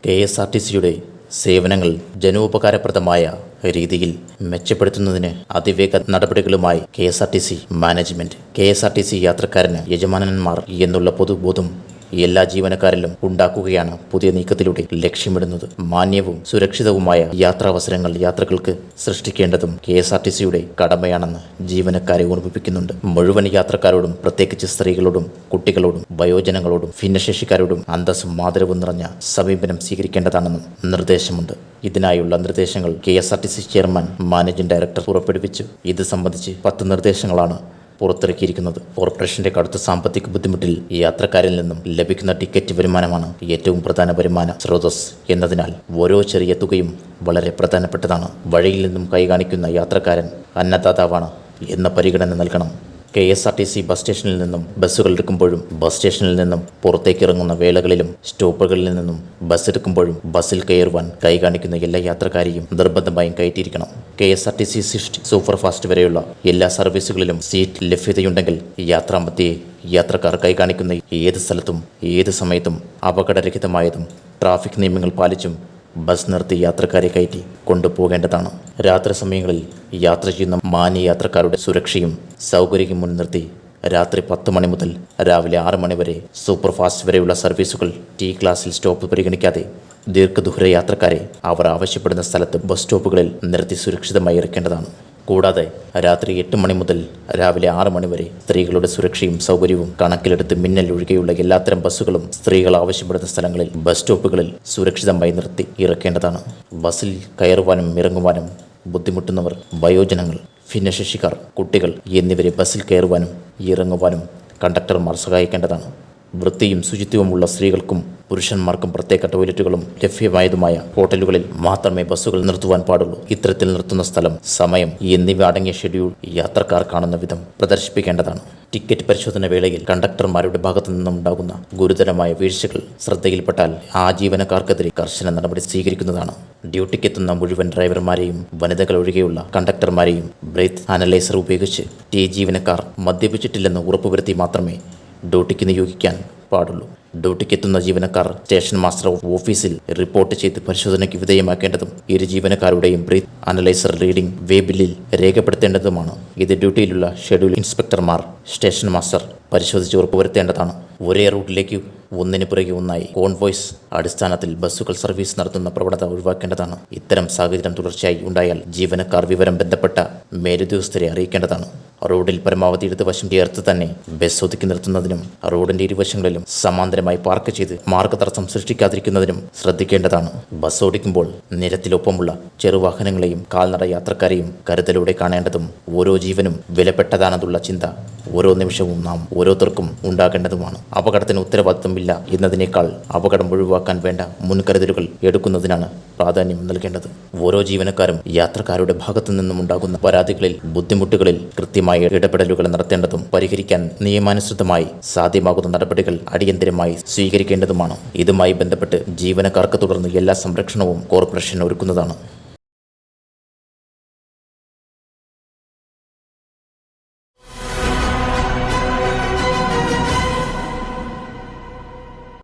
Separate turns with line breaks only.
KSRTCയുടെ സേവനങ്ങൾ ജനോപകാരപ്രദമായ രീതിയിൽ മെച്ചപ്പെടുത്തുന്നതിന് അതിവേഗ നടപടികളുമായി KSRTC മാനേജ്മെന്റ്. KSRTC യാത്രക്കാരന് യജമാനന്മാർ എന്നുള്ള പൊതുബോധം എല്ലാ ജീവനക്കാരിലും ഉണ്ടാക്കുകയാണ് പുതിയ നീക്കത്തിലൂടെ ലക്ഷ്യമിടുന്നത്. മാന്യവും സുരക്ഷിതവുമായ യാത്രാവസരങ്ങൾ യാത്രകൾക്ക് സൃഷ്ടിക്കേണ്ടതും KSRTCയുടെ കടമയാണെന്ന് ജീവനക്കാരെ ഓർമ്മിപ്പിക്കുന്നുണ്ട്. മുഴുവൻ യാത്രക്കാരോടും, പ്രത്യേകിച്ച് സ്ത്രീകളോടും, കുട്ടികളോടും, വയോജനങ്ങളോടും, ഭിന്നശേഷിക്കാരോടും അന്തസ്സും ആദരവും നിറഞ്ഞ സമീപനം സ്വീകരിക്കേണ്ടതാണെന്നും നിർദ്ദേശമുണ്ട്. ഇതിനായുള്ള നിർദ്ദേശങ്ങൾ KSRTC ചെയർമാൻ മാനേജിംഗ് ഡയറക്ടർ പുറപ്പെടുവിച്ചു. ഇത് സംബന്ധിച്ച് 10 നിർദ്ദേശങ്ങളാണ് പുറത്തിറക്കിയിരിക്കുന്നത്. കോർപ്പറേഷന്റെ കടുത്ത സാമ്പത്തിക ബുദ്ധിമുട്ടിൽ യാത്രക്കാരിൽ നിന്നും ലഭിക്കുന്ന ടിക്കറ്റ് വരുമാനമാണ് ഏറ്റവും പ്രധാന വരുമാന സ്രോതസ് എന്നതിനാൽ ഓരോ ചെറിയ തുകയും വളരെ പ്രധാനപ്പെട്ടതാണ്. വഴിയിൽ നിന്നും കൈ കാണിക്കുന്ന യാത്രക്കാരൻ അന്നദാതാവാണ് എന്ന പരിഗണന നൽകണം. KSRTC ബസ് സ്റ്റേഷനിൽ നിന്നും ബസ്സുകൾ എടുക്കുമ്പോഴും, ബസ് സ്റ്റേഷനിൽ നിന്നും പുറത്തേക്ക് ഇറങ്ങുന്ന വേളകളിലും, സ്റ്റോപ്പുകളിൽ നിന്നും ബസ് എടുക്കുമ്പോഴും ബസ്സിൽ കയറുവാൻ കൈ കാണിക്കുന്ന എല്ലാ യാത്രക്കാരെയും നിർബന്ധമായും കയറ്റിയിരിക്കണം. KSRTC സ്വിഫ്റ്റ്, സൂപ്പർ ഫാസ്റ്റ് വരെയുള്ള എല്ലാ സർവീസുകളിലും സീറ്റ് ലഭ്യതയുണ്ടെങ്കിൽ യാത്രാമധ്യേ യാത്രക്കാർ കൈ കാണിക്കുന്ന ഏത് സ്ഥലത്തും ഏത് സമയത്തും അപകടരഹിതമായതും ട്രാഫിക് നിയമങ്ങൾ പാലിച്ചും ബസ് നിർത്തി യാത്രക്കാരെ കയറ്റി കൊണ്ടുപോകേണ്ടതാണ്. രാത്രി സമയങ്ങളിൽ യാത്ര ചെയ്യുന്ന മാന്യ യാത്രക്കാരുടെ സുരക്ഷയും സൗകര്യവും മുൻനിർത്തി രാത്രി 10 മണി മുതൽ രാവിലെ 6 മണി വരെ സൂപ്പർ ഫാസ്റ്റ് വരെയുള്ള സർവീസുകൾ T ക്ലാസ്സിൽ സ്റ്റോപ്പ് പരിഗണിക്കാതെ ദീർഘദൂര യാത്രക്കാരെ അവർ ആവശ്യപ്പെടുന്ന സ്ഥലത്ത് ബസ് സ്റ്റോപ്പുകളിൽ നിർത്തി സുരക്ഷിതമായി ഇറക്കേണ്ടതാണ്. കൂടാതെ രാത്രി 8 മണി മുതൽ രാവിലെ 6 മണി വരെ സ്ത്രീകളുടെ സുരക്ഷയും സൗകര്യവും കണക്കിലെടുത്ത് മിന്നൽ ഒഴികെയുള്ള എല്ലാത്തരം ബസ്സുകളും സ്ത്രീകൾ ആവശ്യപ്പെടുന്ന സ്ഥലങ്ങളിൽ ബസ് സ്റ്റോപ്പുകളിൽ സുരക്ഷിതമായി നിർത്തി ഇറക്കേണ്ടതാണ്. ബസ്സിൽ കയറുവാനും ഇറങ്ങുവാനും ബുദ്ധിമുട്ടുന്നവർ, വയോജനങ്ങൾ, ഭിന്നശേഷിക്കാർ, കുട്ടികൾ എന്നിവരെ ബസ്സിൽ കയറുവാനും ഇറങ്ങുവാനും കണ്ടക്ടർമാർ സഹായിക്കേണ്ടതാണ്. വൃത്തിയും ശുചിത്വമുള്ള സ്ത്രീകൾക്കും പുരുഷന്മാർക്കും പ്രത്യേക ടോയ്ലറ്റുകളും ലഭ്യമായതുമായ ഹോട്ടലുകളിൽ മാത്രമേ ബസ്സുകൾ നിർത്തുവാൻ പാടുള്ളൂ. ഇത്തരത്തിൽ നിർത്തുന്ന സ്ഥലം, സമയം എന്നിവ അടങ്ങിയ ഷെഡ്യൂൾ യാത്രക്കാർ കാണുന്ന വിധം പ്രദർശിപ്പിക്കേണ്ടതാണ്. ടിക്കറ്റ് പരിശോധന വേളയിൽ കണ്ടക്ടർമാരുടെ ഭാഗത്തു നിന്നുണ്ടാകുന്ന ഗുരുതരമായ വീഴ്ചകൾ ശ്രദ്ധയിൽപ്പെട്ടാൽ ആ ജീവനക്കാർക്കെതിരെ കർശന നടപടി സ്വീകരിക്കുന്നതാണ്. ഡ്യൂട്ടിക്കെത്തുന്ന മുഴുവൻ ഡ്രൈവർമാരെയും വനിതകൾ ഒഴികെയുള്ള കണ്ടക്ടർമാരെയും ബ്രീത്ത് അനലൈസർ ഉപയോഗിച്ച് ജീവനക്കാർ മദ്യപിച്ചിട്ടില്ലെന്ന് ഉറപ്പുവരുത്തി മാത്രമേ ഡ്യൂട്ടിക്ക് നിയോഗിക്കാൻ പാടുള്ളൂ. ഡ്യൂട്ടിക്കെത്തുന്ന ജീവനക്കാർ സ്റ്റേഷൻ മാസ്റ്റർ ഓഫീസിൽ റിപ്പോർട്ട് ചെയ്ത് പരിശോധനയ്ക്ക് വിധേയമാക്കേണ്ടതും ജീവനക്കാരുടെയും ബ്രീത്ത് അനലൈസർ റീഡിംഗ് വേ ബില്ലിൽ രേഖപ്പെടുത്തേണ്ടതുമാണ്. ഇത് ഡ്യൂട്ടിയിലുള്ള ഷെഡ്യൂൾ ഇൻസ്പെക്ടർമാർ, സ്റ്റേഷൻ മാസ്റ്റർ പരിശോധിച്ച് ഉറപ്പുവരുത്തേണ്ടതാണ്. ഒരേ റൂട്ടിലേക്ക് ഒന്നിനു പുറകെ ഒന്നായി കോൺവോയ്സ് അടിസ്ഥാനത്തിൽ ബസ്സുകൾ സർവീസ് നടത്തുന്ന പ്രവണത ഒഴിവാക്കേണ്ടതാണ്. ഇത്തരം സാഹചര്യം തുടർച്ചയായി ഉണ്ടായാൽ ജീവനക്കാർ വിവരം ബന്ധപ്പെട്ട മേലുദ്യോഗസ്ഥരെ അറിയിക്കേണ്ടതാണ്. റോഡിൽ പരമാവധി ഇടതുവശം ചേർത്ത് തന്നെ ബസ് ഒതുക്കി നിർത്തുന്നതിനും റോഡിന്റെ ഇരുവശങ്ങളിലും സമാന്തരമായി പാർക്ക് ചെയ്ത് മാർഗതടസ്സം സൃഷ്ടിക്കാതിരിക്കുന്നതിനും ശ്രദ്ധിക്കേണ്ടതാണ്. ബസ് ഓടിക്കുമ്പോൾ നിരത്തിലൊപ്പമുള്ള ചെറുവാഹനങ്ങളെയും കാൽനട യാത്രക്കാരെയും കരുതലോടെ കാണേണ്ടതും ഓരോ ജീവനും വിലപ്പെട്ടതാണെന്നുള്ള ചിന്ത ഓരോ നിമിഷവും നാം ഓരോരുത്തർക്കും ഉണ്ടാകേണ്ടതുമാണ്. അപകടത്തിന് ഉത്തരവാദിത്തമില്ല എന്നതിനേക്കാൾ അപകടം ഒഴിവാക്കാൻ വേണ്ട മുൻകരുതലുകൾ എടുക്കുന്നതിനാണ് പ്രാധാന്യം നൽകേണ്ടത്. ഓരോ ജീവനക്കാരും യാത്രക്കാരുടെ ഭാഗത്തു നിന്നും ഉണ്ടാകുന്ന പരാതികളിൽ, ബുദ്ധിമുട്ടുകളിൽ കൃത്യമായ ഇടപെടലുകൾ നടത്തേണ്ടതും പരിഹരിക്കാൻ നിയമാനുസൃതമായി സാധ്യമാകുന്ന നടപടികൾ അടിയന്തരമായി സ്വീകരിക്കേണ്ടതുമാണ്. ഇതുമായി ബന്ധപ്പെട്ട് ജീവനക്കാർക്ക് തുടർന്ന് എല്ലാ സംരക്ഷണവും കോർപ്പറേഷൻ ഒരുക്കുന്നതാണ്.